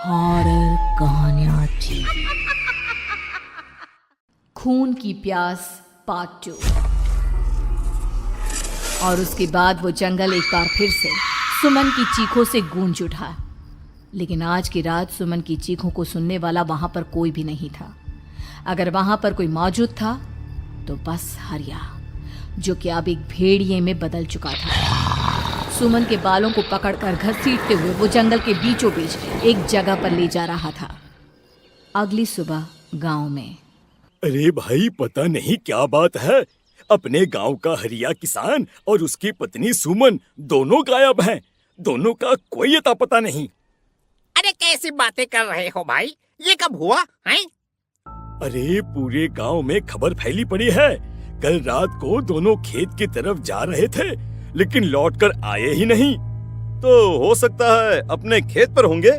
Horror कहानियां थी। खून की प्यास पार्ट 2। और उसके बाद वो जंगल एक बार फिर से सुमन की चीखों से गूंज उठा। लेकिन आज की रात सुमन की चीखों को सुनने वाला वहां पर कोई भी नहीं था। अगर वहां पर कोई मौजूद था तो बस हरिया, जो कि अब एक भेड़िए में बदल चुका था। सुमन के बालों को पकड़कर घसीटते हुए वो जंगल के बीचों बीच एक जगह पर ले जा रहा था। अगली सुबह गांव में। अरे भाई, पता नहीं क्या बात है, अपने गांव का हरिया किसान और उसकी पत्नी सुमन दोनों गायब हैं। दोनों का कोई अता पता नहीं। अरे कैसी बातें कर रहे हो भाई, ये कब हुआ है? अरे पूरे गांव में खबर फैली पड़ी है। कल रात को दोनों खेत की तरफ जा रहे थे, लेकिन लौटकर आए ही नहीं। तो हो सकता है अपने खेत पर होंगे।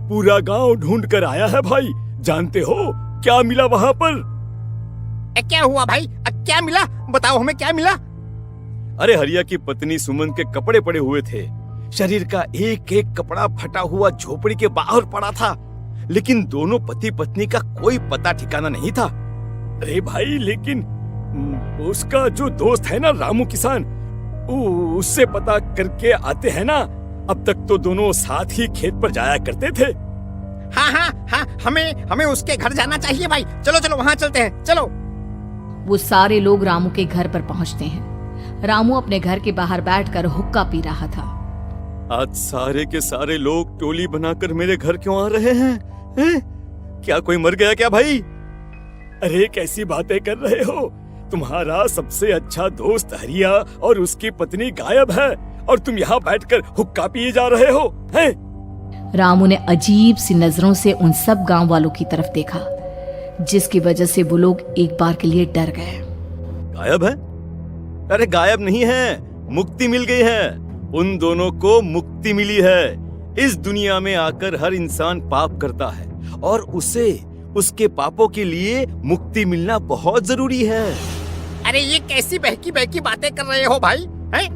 पूरा गांव ढूंढ कर आया है भाई। जानते हो क्या मिला वहां पर? क्या हुआ भाई? क्या मिला? बताओ हमें, क्या मिला? अरे हरिया की पत्नी सुमन के कपड़े पड़े हुए थे। शरीर का एक एक कपड़ा फटा हुआ झोपड़ी के बाहर पड़ा था, लेकिन दोनों पति पत्नी का कोई पता ठिकाना नहीं था। अरे भाई, लेकिन उसका जो दोस्त है ना रामू किसान, उससे पता करके आते हैं ना। अब तक तो दोनों साथ ही खेत पर जाया करते थे। हाँ, हमें उसके घर जाना चाहिए भाई। चलो वहाँ चलते हैं, चलो। वो सारे लोग रामू के घर पर पहुंचते हैं। रामू अपने घर के बाहर बैठकर हुक्का पी रहा था। आज सारे के सारे लोग टोली बनाकर मेरे घर क्यों आ रहे हैं? क्या कोई मर गया क्या भाई? अरे कैसी बातें कर रहे हो? तुम्हारा सबसे अच्छा दोस्त हरिया और उसकी पत्नी गायब है और तुम यहाँ बैठकर हुक्का पिए जा रहे हो, हैं? रामू ने अजीब सी नजरों से उन सब गांव वालों की तरफ देखा, जिसकी वजह से वो लोग एक बार के लिए डर गए। गायब है? अरे गायब नहीं है, मुक्ति मिल गई है। उन दोनों को मुक्ति मिली है। इस दुनिया में आकर हर इंसान पाप करता है और उसे उसके पापों के लिए मुक्ति मिलना बहुत जरूरी है। अरे ये कैसी बहकी बातें कर रहे हो भाई, हैं?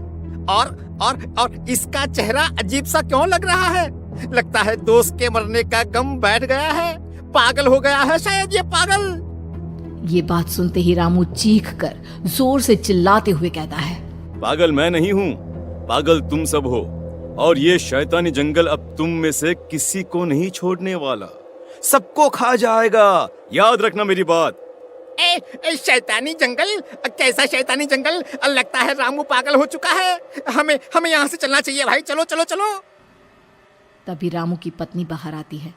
और इसका चेहरा अजीब सा क्यों लग रहा है? लगता है दोस्त के मरने का गम बैठ गया है। पागल हो गया है शायद ये पागल। ये बात सुनते ही रामू चीख कर जोर से चिल्लाते हुए कहता है, पागल मैं नहीं हूँ, पागल तुम सब हो। और ये शैतानी जंगल अब तुम में से किसी को नहीं छोड़ने वाला, सबको खा जाएगा। याद रखना मेरी बात। शैतानी जंगल? कैसा शैतानी जंगल? लगता है रामू पागल हो चुका है। हमें यहाँ से चलना चाहिए भाई। चलो। तभी रामू की पत्नी बाहर आती है।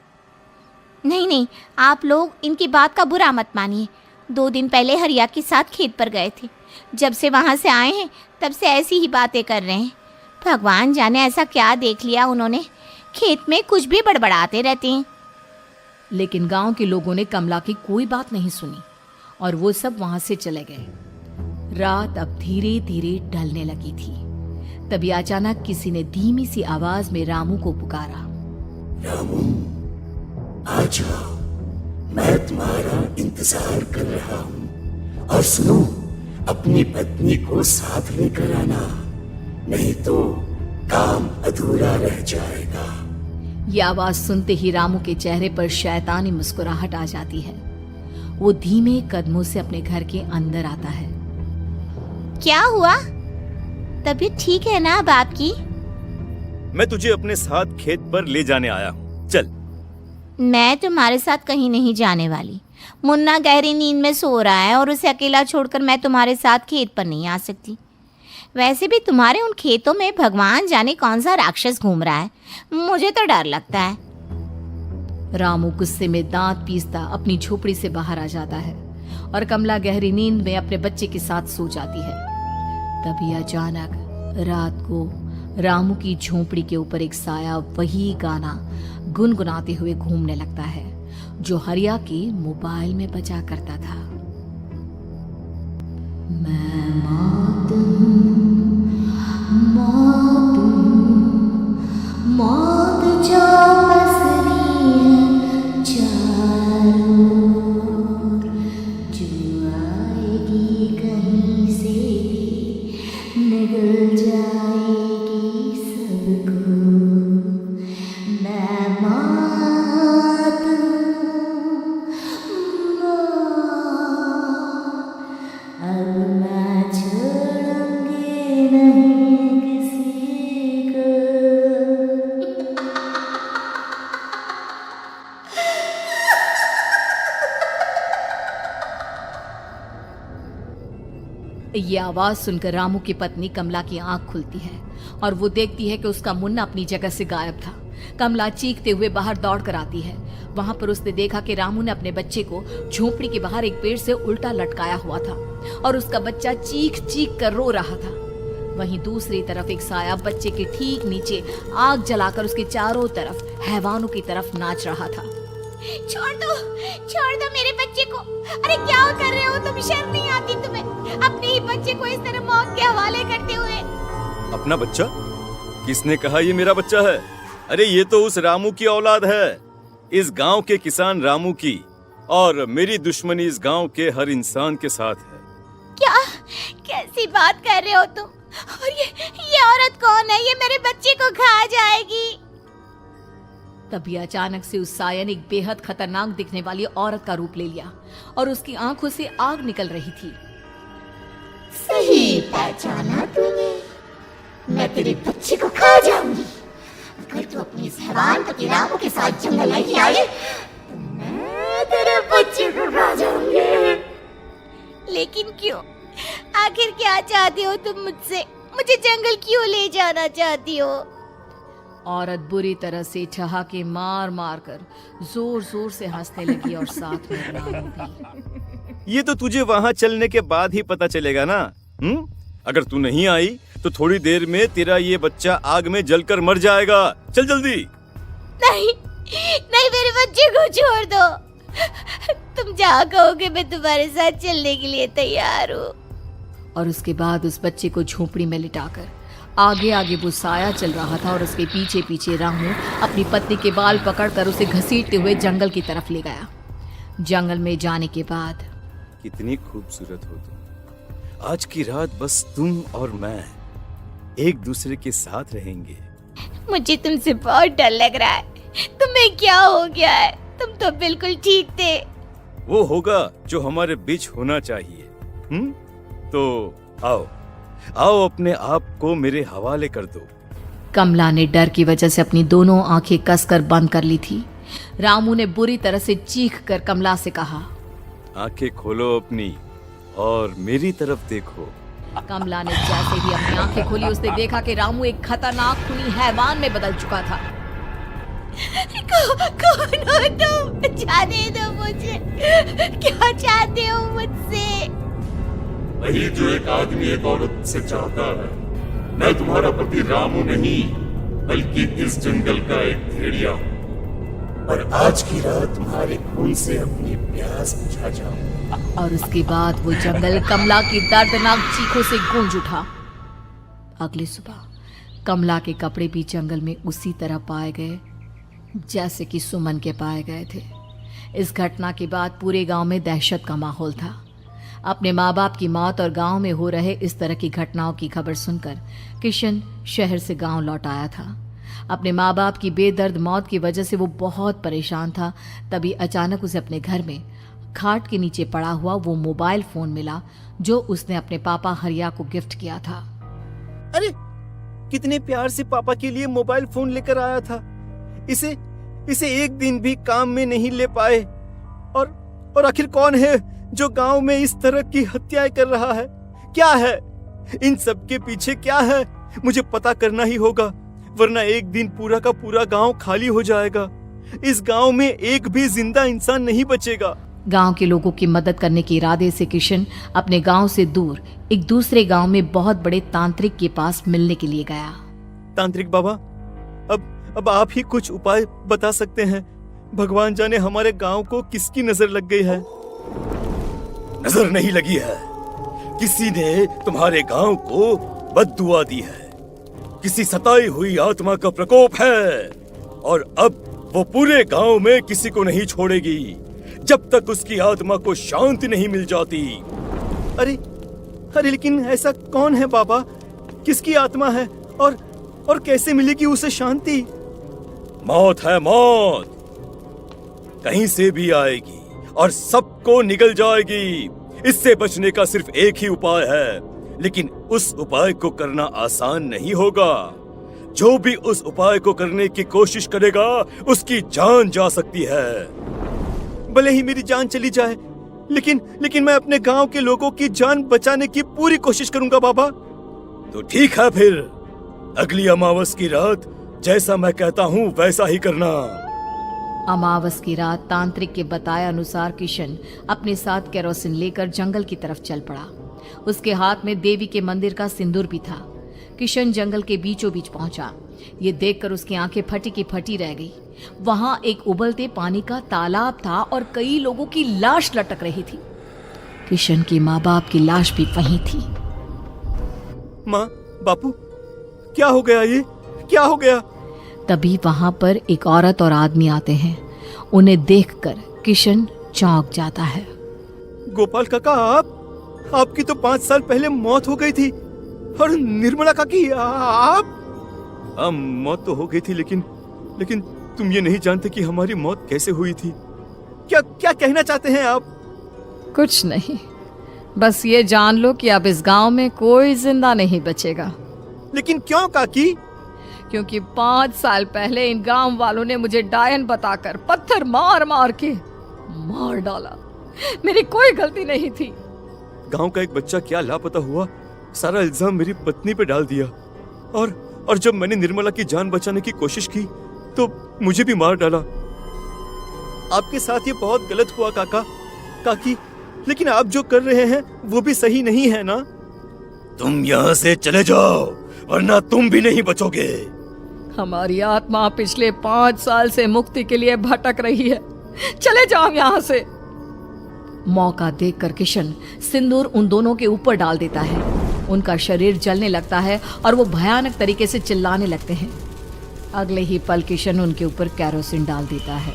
नहीं, आप लोग इनकी बात का बुरा मत मानिए। 2 दिन पहले हरिया के साथ खेत पर गए थे। जब से वहाँ से आए हैं तब से ऐसी ही बातें कर रहे हैं। भगवान जाने ऐसा क्या देख लिया उन्होंने, खेत में कुछ भी बड़बड़ाते रहते हैं। लेकिन गांव के लोगों ने कमला की कोई बात नहीं सुनी और वो सब वहां से चले गए। रात अब धीरे धीरे ढलने लगी थी। तभी अचानक किसी ने धीमी सी आवाज में रामू को पुकारा। रामू, आ जाओ, मैं तुम्हारा इंतजार कर रहा हूँ। और सुनो, अपनी पत्नी को साथ लेकर आना, नहीं तो काम अधूरा रह जाएगा। ये आवाज सुनते ही रामू के चेहरे पर शैतानी मुस्कुराहट आ जाती है। वो धीमे कदमों से अपने घर के अंदर आता है। क्या हुआ? तबीयत ठीक है ना अब आपकी? मैं तुझे अपने साथ खेत पर ले जाने आया हूँ, चल। मैं तुम्हारे साथ कहीं नहीं जाने वाली। मुन्ना गहरी नींद में सो रहा है और उसे अकेला छोड़कर मैं तुम्हारे साथ खेत पर नहीं आ सकती। वैसे भी तुम्हारे उन खेतों में भगवान जाने कौन सा राक्षस घूम रहा है, मुझे तो डर लगता है। रामू गुस्से में दांत पीसता अपनी झोपड़ी से बाहर आ जाता है और कमला गहरी नींद में अपने बच्चे के साथ सो जाती है। तभी अचानक रात को रामू की झोपड़ी के ऊपर एक साया वही गाना गुनगुनाते हुए घूमने लगता है जो हरिया के मोबाइल में बजा करता था। मैं मौत जो बसरी है चारों ओर, जो आएगी कहीं से भी निगल जाएगी सबको। मैं ये आवाज सुनकर रामू की पत्नी कमला की आंख खुलती है और वो देखती है कि उसका मुन्ना अपनी जगह से गायब था। कमला चीखते हुए बाहर दौड़ कर आती है। वहां पर उसने देखा कि रामू ने अपने बच्चे को झोपड़ी के बाहर एक पेड़ से उल्टा लटकाया हुआ था और उसका बच्चा चीख चीख कर रो रहा था। वहीं दूसरी तरफ एक साया बच्चे के ठीक नीचे आग जलाकर उसके चारों तरफ हैवानों की तरफ नाच रहा था। छोड़ दो मेरे बच्चे को। अरे क्या कर रहे हो तुम? शर्म नहीं आती तुम्हें अपने ही बच्चे को इस तरह मौत के हवाले करते हुए? अपना बच्चा? किसने कहा ये मेरा बच्चा है? अरे ये तो उस रामू की औलाद है, इस गांव के किसान रामू की, और मेरी दुश्मनी इस गांव के हर इंसान के साथ है। क्या कैसी बात कर रहे हो तुम? और ये औरत कौन है? ये मेरे बच्चे को खा जाएगी। तभी अचानक से उस साया ने एक बेहद खतरनाक दिखने वाली औरत का रूप ले लिया और उसकी आंखों से आग निकल रही थी। सही पहचाना तूने, मैं तेरे बच्चे को खा जाऊंगी। अगर तू अपनी इस हैवान पति रामू के साथ जंगल नहीं आए तो मैं तेरे बच्चे को खा जाऊंगी। लेकिन क्यों? आखिर क्या चाहती हो तुम मुझसे? मुझे जंगल क्यों ले जाना चाहती हो? औरत बुरी तरह से ठहाके मार मार कर जोर जोर से हंसने लगी और साथ में रामू भी। ये तो तुझे वहाँ चलने के बाद ही पता चलेगा ना। अगर तू नहीं आई तो थोड़ी देर में तेरा ये बच्चा आग में जलकर मर जाएगा। चल जल्दी। नहीं मेरे बच्चे को छोड़ दो। तुम जहाँ कहोगे मैं तुम्हारे साथ चलने के लिए तैयार हूँ। और उसके बाद उस बच्चे को झोपड़ी में लिटाकर आगे आगे वो साया चल रहा था और उसके पीछे पीछे रामू अपनी पत्नी के बाल पकड़कर उसे घसीटते हुए जंगल की तरफ ले गया। जंगल में जाने के बाद, कितनी खूबसूरत हो तुम। आज की रात बस तुम और मैं एक दूसरे के साथ रहेंगे। मुझे तुमसे बहुत डर लग रहा है। तुम्हें क्या हो गया है? तुम तो बिल्कुल ठीक थे। वो होगा जो हमारे बीच होना चाहिए। तो आओ अपने आप को मेरे हवाले कर दो। कमला ने डर की वजह से अपनी दोनों आंखें कसकर बंद कर ली थी। रामू ने बुरी तरह से चीख कर कमला से कहा, आंखें खोलो अपनी और मेरी तरफ देखो। कमला ने जैसे ही अपनी आंखें खोली उसने देखा कि रामू एक खतरनाक खूनी हैवान में बदल चुका था। कौन हो तुम? जाने दो मुझे। क्या चाहते हो मुझसे? वही जो एक आदमी एक औरत से चाहता है। मैं तुम्हारा पति रामू नहीं, बल्कि इस जंगल का एक भेड़िया हूँ, और आज की रात तुम्हारे खून से अपनी प्यास बुझा जाऊं। और उसके बाद वो जंगल कमला की दर्दनाक चीखों से गूंज उठा। अगली सुबह कमला के कपड़े भी जंगल में उसी तरह पाए गए जैसे कि सुमन के पाए गए थे। इस घटना के बाद पूरे गांव में दहशत का माहौल था। अपने माँ बाप की मौत और गांव में हो रहे इस तरह की घटनाओं की खबर सुनकर किशन शहर से गांव लौट आया था। अपने माँ बाप की बेदर्द मौत की वजह से वो बहुत परेशान था। तभी अचानक उसे अपने घर में खाट के नीचे पड़ा हुआ वो मोबाइल फोन मिला जो उसने अपने पापा हरिया को गिफ्ट किया था। अरे कितने प्यार से पापा के लिए मोबाइल फोन लेकर आया था। इसे एक दिन भी काम में नहीं ले पाए। और आखिर कौन है जो गांव में इस तरह की हत्याएं कर रहा है? क्या है इन सब के पीछे? क्या है? मुझे पता करना ही होगा, वरना एक दिन पूरा का पूरा गांव खाली हो जाएगा। इस गांव में एक भी जिंदा इंसान नहीं बचेगा। गांव के लोगों की मदद करने के इरादे से किशन अपने गांव से दूर एक दूसरे गांव में बहुत बड़े तांत्रिक के पास मिलने के लिए गया। तांत्रिक बाबा, अब आप ही कुछ उपाय बता सकते हैं। भगवान जाने हमारे गांव को किसकी नजर लग गई है। नजर नहीं लगी है, किसी ने तुम्हारे गांव को बद्दुआ दी है। किसी सताई हुई आत्मा का प्रकोप है और अब वो पूरे गांव में किसी को नहीं छोड़ेगी जब तक उसकी आत्मा को शांति नहीं मिल जाती। अरे लेकिन ऐसा कौन है बाबा? किसकी आत्मा है और कैसे मिलेगी उसे शांति? मौत है मौत, कहीं से भी आएगी और सबको निगल जाएगी। इससे बचने का सिर्फ एक ही उपाय है, लेकिन उस उपाय को करना आसान नहीं होगा। जो भी उस उपाय को करने की कोशिश करेगा उसकी जान जा सकती है। भले ही मेरी जान चली जाए, लेकिन मैं अपने गांव के लोगों की जान बचाने की पूरी कोशिश करूंगा बाबा। तो ठीक है, फिर अगली अमावस की रात जैसा मैं कहता हूँ वैसा ही करना। अमावस की रात तांत्रिक के बताए अनुसार किशन अपने साथ केरोसिन लेकर जंगल की तरफ चल पड़ा। उसके हाथ में देवी के मंदिर का सिंदूर भी था। किशन जंगल के बीचों बीच पहुंचा। ये देखकर उसकी आंखें फटी की फटी रह गई। वहां एक उबलते पानी का तालाब था और कई लोगों की लाश लटक रही थी। किशन के माँ बाप की लाश भी वहीं थी। माँ, बापू, क्या हो गया? ये क्या हो गया? तभी वहां पर एक औरत और आदमी आते हैं। उन्हें देखकर किशन चौंक जाता है। गोपाल काका, आपकी तो 5 साल पहले मौत हो गई थी। और निर्मला काकी, आप? मौत तो हो गई थी, लेकिन तुम ये नहीं जानते कि हमारी मौत कैसे हुई थी। क्या कहना चाहते हैं आप? कुछ नहीं, बस ये जान लो कि अब इस गांव में कोई जिंदा नहीं बचेगा। लेकिन क्यों काकी? क्योंकि 5 साल पहले इन गांव वालों ने मुझे डायन बताकर पत्थर मार मार के मार डाला। मेरी कोई गलती नहीं थी। गांव का एक बच्चा क्या लापता हुआ, सारा इल्जाम मेरी पत्नी पे डाल दिया। और जब मैंने निर्मला की जान बचाने की कोशिश की तो मुझे भी मार डाला। आपके साथ ये बहुत गलत हुआ काकी, लेकिन आप जो कर रहे हैं वो भी सही नहीं है ना? तुम यहाँ से चले जाओ वरना तुम भी नहीं बचोगे। हमारी आत्मा पिछले 5 साल से मुक्ति के लिए भटक रही है। चले जाओ यहाँ से। मौका देखकर किशन सिंदूर उन दोनों के ऊपर डाल देता है। उनका शरीर जलने लगता है और वो भयानक तरीके से चिल्लाने लगते हैं। अगले ही पल किशन उनके ऊपर केरोसिन डाल देता है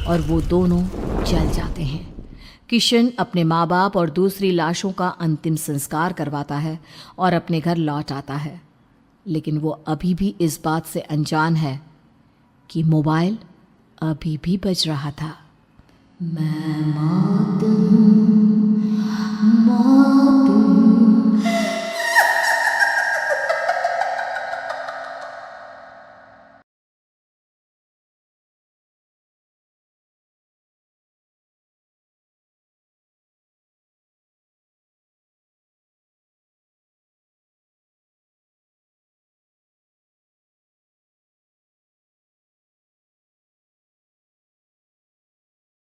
और वो दोनों जल जाते हैं। किशन अपने माँ बाप और दूसरी लाशों का अंतिम संस्कार करवाता है और अपने घर लौट आता है। लेकिन वो अभी भी इस बात से अनजान है कि मोबाइल अभी भी बज रहा था। मैं मौत हूँ।